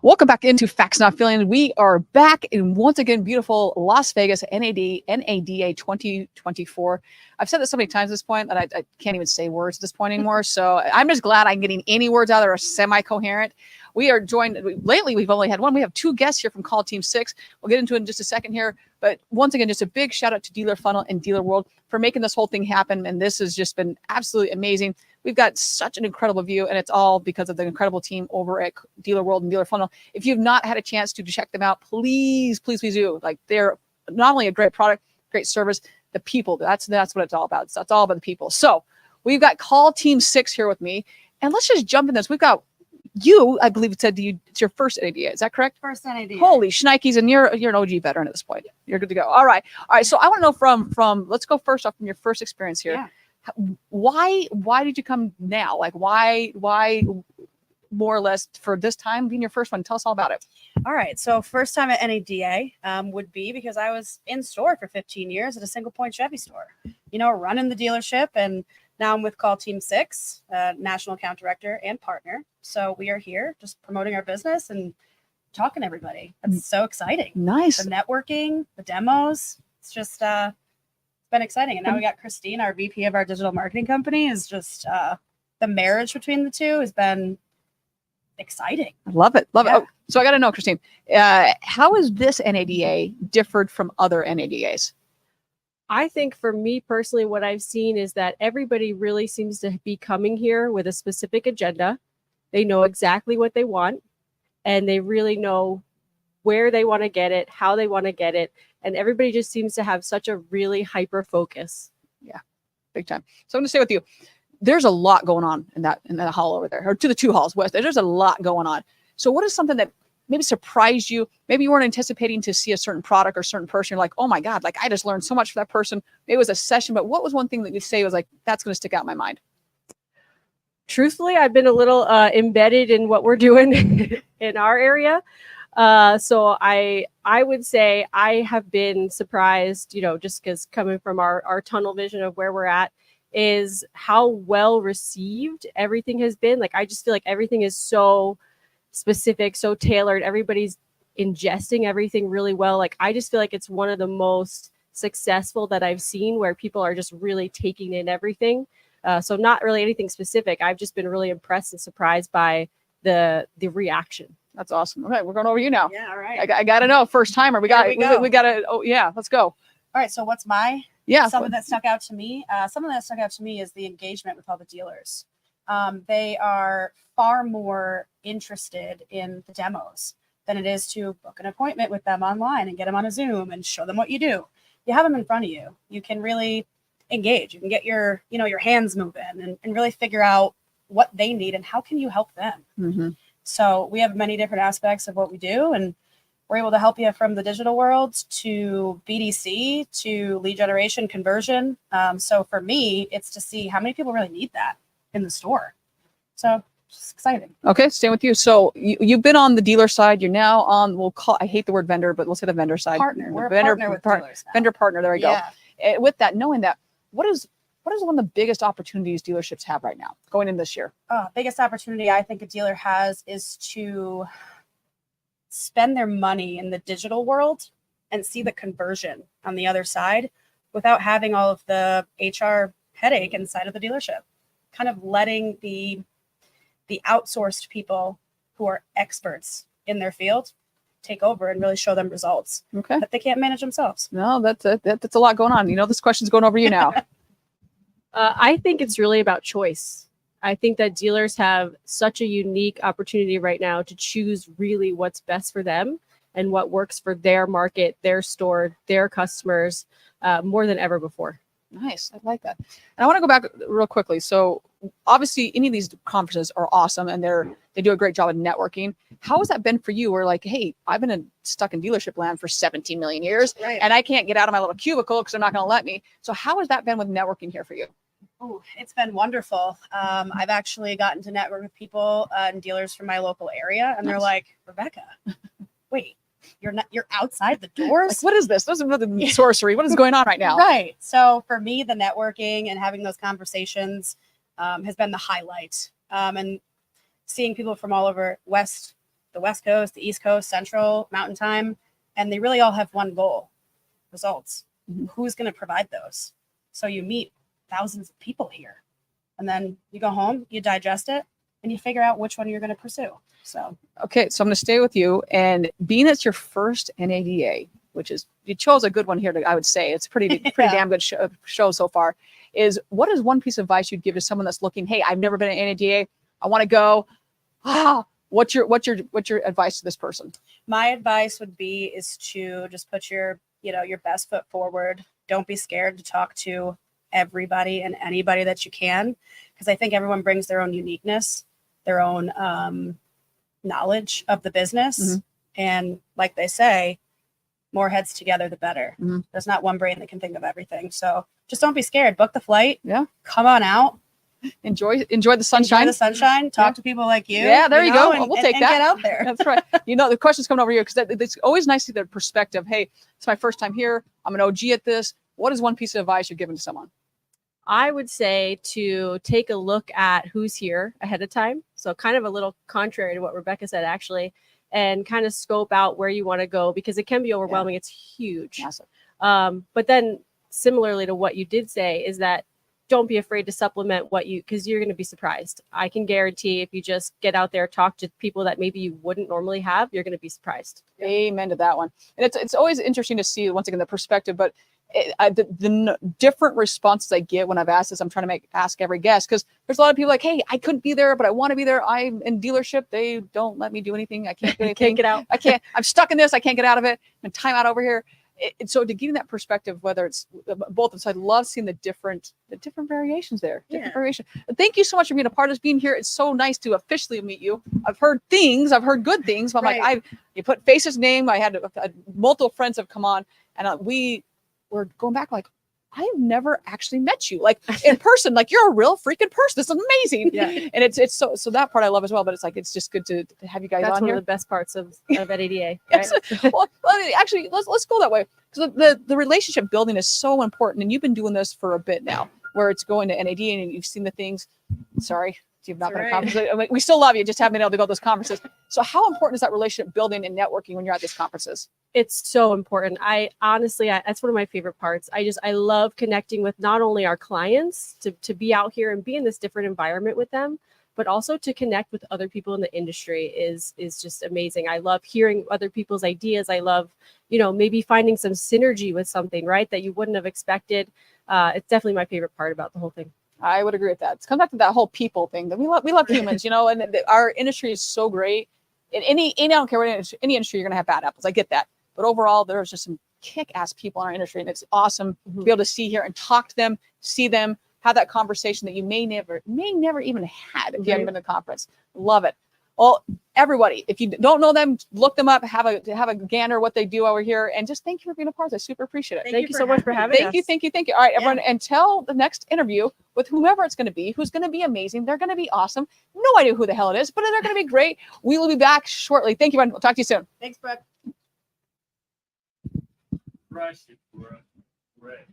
Welcome back into Facts Not Feelings. We are back in once again beautiful Las Vegas NADA 2024. I've said this so many times at this point that I can't even say words at this point anymore. So I'm just glad I'm getting any words out that are semi-coherent. We are joined, lately we've only had one. We have two guests here from Call Team 6. We'll get into it in just a second here. But once again, just a big shout out to Dealer Funnel and Dealer World for making this whole thing happen. And this has just been absolutely amazing. We've got such an incredible view, and it's all because of the incredible team over at Dealer World and Dealer Funnel. If you've not had a chance to check them out, please do. Like, they're not only a great product, great service, the people, that's what it's all about. It's all about the people. So we've got Call Team 6 here with me, and let's just jump in this. We've got you, I believe it said you, it's your first NADA. Is that correct? First NADA. Holy shnikes, and you're an OG veteran at this point. You're good to go. All right. So I want to know from let's go first off from your first experience here. Yeah. Why did you come now? Like, why more or less for this time being your first one? Tell us all about it. All right. So first time at NADA would be because I was in store for 15 years at a single point Chevy store, running the dealership. And now I'm with Call Team 6, national account director and partner. So we are here just promoting our business and talking to everybody. That's so exciting. Nice. The networking, the demos. It's just been exciting. And now we got Christine, our VP of our digital marketing company, is just the marriage between the two has been exciting. I love it. Yeah. Oh, so I got to know, Christine, how is this NADA differed from other NADAs? I think for me personally, what I've seen is that everybody really seems to be coming here with a specific agenda. They know exactly what they want, and they really know where they want to get it, how they want to get it. And everybody just seems to have such a really hyper focus. Yeah, big time. So I'm going to stay with you. There's a lot going on in that hall over there, or to the two halls west. There's a lot going on. So what is something that maybe surprised you? Maybe you weren't anticipating to see a certain product or certain person. You're like, oh my God, like I just learned so much from that person. Maybe it was a session, but what was one thing that you say was like, that's going to stick out in my mind? Truthfully, I've been a little embedded in what we're doing in our area. So I would say I have been surprised, just because coming from our tunnel vision of where we're at, is how well received everything has been. Like, I just feel like everything is so specific, so tailored. Everybody's ingesting everything really well. Like, I just feel like it's one of the most successful that I've seen, where people are just really taking in everything. So not really anything specific. I've just been really impressed and surprised by the reaction. That's awesome. Okay, we're going over you now. Yeah, all right. I got to know, first timer. We got to. Oh yeah, let's go. All right. So what's my something that stuck out to me? Something that stuck out to me is the engagement with all the dealers. They are far more interested in the demos than it is to book an appointment with them online and get them on a Zoom and show them what you do. You have them in front of you. You can really engage. You can get your hands moving and really figure out what they need and how can you help them. Mm-hmm. So we have many different aspects of what we do, and we're able to help you from the digital world to BDC to lead generation, conversion. So for me, it's to see how many people really need that in the store. So it's exciting. Okay, staying with you. So you've been on the dealer side. You're now on, I hate the word vendor, but we'll say the vendor side. Partner. We're a partner with dealers now. Vendor partner. There we go. Yeah. With that, knowing that, what is one of the biggest opportunities dealerships have right now going in this year? Biggest opportunity I think a dealer has is to spend their money in the digital world and see the conversion on the other side without having all of the HR headache inside of the dealership. Kind of letting the outsourced people who are experts in their field take over and really show them results that they can't manage themselves. No, that's a lot going on. This question's going over you now. I think it's really about choice. I think that dealers have such a unique opportunity right now to choose really what's best for them and what works for their market, their store, their customers, more than ever before. Nice. I like that. And I want to go back real quickly. So obviously any of these conferences are awesome and they do a great job of networking. How has that been for you? Where like, hey, I've been stuck in dealership land for 17 million years and I can't get out of my little cubicle because they're not going to let me. So how has that been with networking here for you? Oh, it's been wonderful. I've actually gotten to network with people and dealers from my local area, and they're like, Rebecca, wait, you're outside the doors? Like, what is this? This is sorcery. What is going on right now? Right. So for me, the networking and having those conversations has been the highlight. And seeing people from all over West the West Coast, the East Coast, Central, Mountain Time, and they really all have one goal: results. Who's going to provide those? So you meet thousands of people here, and then you go home, you digest it, and you figure out which one you're going to pursue. So okay, so I'm going to stay with you, and being it's your first NADA, which is, you chose a good one here. I would say it's pretty damn good show so far. What is one piece of advice you'd give to someone that's looking? Hey, I've never been an NADA. I want to go. What's your advice to this person? My advice would be is to just put your best foot forward. Don't be scared to talk to everybody and anybody that you can, because I think everyone brings their own uniqueness, their own knowledge of the business, and like they say, more heads together the better. There's not one brain that can think of everything. So just don't be scared. Book the flight. Yeah. Come on out. Enjoy the sunshine. Enjoy the sunshine. Talk to people like you. Yeah, there you go. We'll take that. Get out there. That's right. The question's coming over here because it's always nice to see the perspective. Hey, it's my first time here. I'm an OG at this. What is one piece of advice you're giving to someone? I would say to take a look at who's here ahead of time. So kind of a little contrary to what Rebecca said, actually, and kind of scope out where you want to go, because it can be overwhelming. Yeah. It's huge. Massive. But then similarly to what you did say is that don't be afraid to supplement because you're going to be surprised. I can guarantee if you just get out there, talk to people that maybe you wouldn't normally have, you're going to be surprised. Amen to that one. And it's always interesting to see, once again, the perspective, but the different responses I get when I've asked this, I'm trying to ask every guest, because there's a lot of people like, hey, I couldn't be there, but I want to be there. I'm in dealership. They don't let me do anything. I can't do anything. Can't get out. I'm stuck in this. I can't get out of it. I'm in timeout over here. So to getting that perspective, whether it's both of them, so I love seeing the different variations there. Variation. Thank you so much for being a part of this, being here. It's so nice to officially meet you. I've heard good things, but I'm like, you put faces, name. I had multiple friends have come on, and we're going back like, I have never actually met you like in person. Like, you're a real freaking person. This is amazing. Yeah. And it's so that part I love as well. But it's just good to have you guys on here. That's one of the best parts of NADA. Right? Well, actually, let's go that way, because the relationship building is so important. And you've been doing this for a bit now, where it's going to NAD and you've seen the things. Sorry, you've not been to conferences. I mean, we still love you, just haven't been able to go to those conferences. So how important is that relationship building and networking when you're at these conferences? It's so important. I honestly, that's one of my favorite parts. I love connecting with not only our clients to be out here and be in this different environment with them, but also to connect with other people in the industry is just amazing. I love hearing other people's ideas. I love, maybe finding some synergy with something, right, that you wouldn't have expected. It's definitely my favorite part about the whole thing. I would agree with that. It's come back to that whole people thing that we love humans, and our industry is so great. In I don't care what any industry, you're going to have bad apples. I get that. But overall, there's just some kick-ass people in our industry, and it's awesome to be able to see here and talk to them, see them, have that conversation that you may never even had if you hadn't been to the conference. Love it. Well, everybody, if you don't know them, look them up, have a gander what they do over here, and just thank you for being a part of this. I super appreciate it. Thank you so much for having us. Thank you. All right, everyone, until the next interview with whomever it's going to be, who's going to be amazing. They're going to be awesome. No idea who the hell it is, but they're going to be great. We will be back shortly. Thank you, everyone. We'll talk to you soon. Thanks, Brooke. Rush it, bro. Right.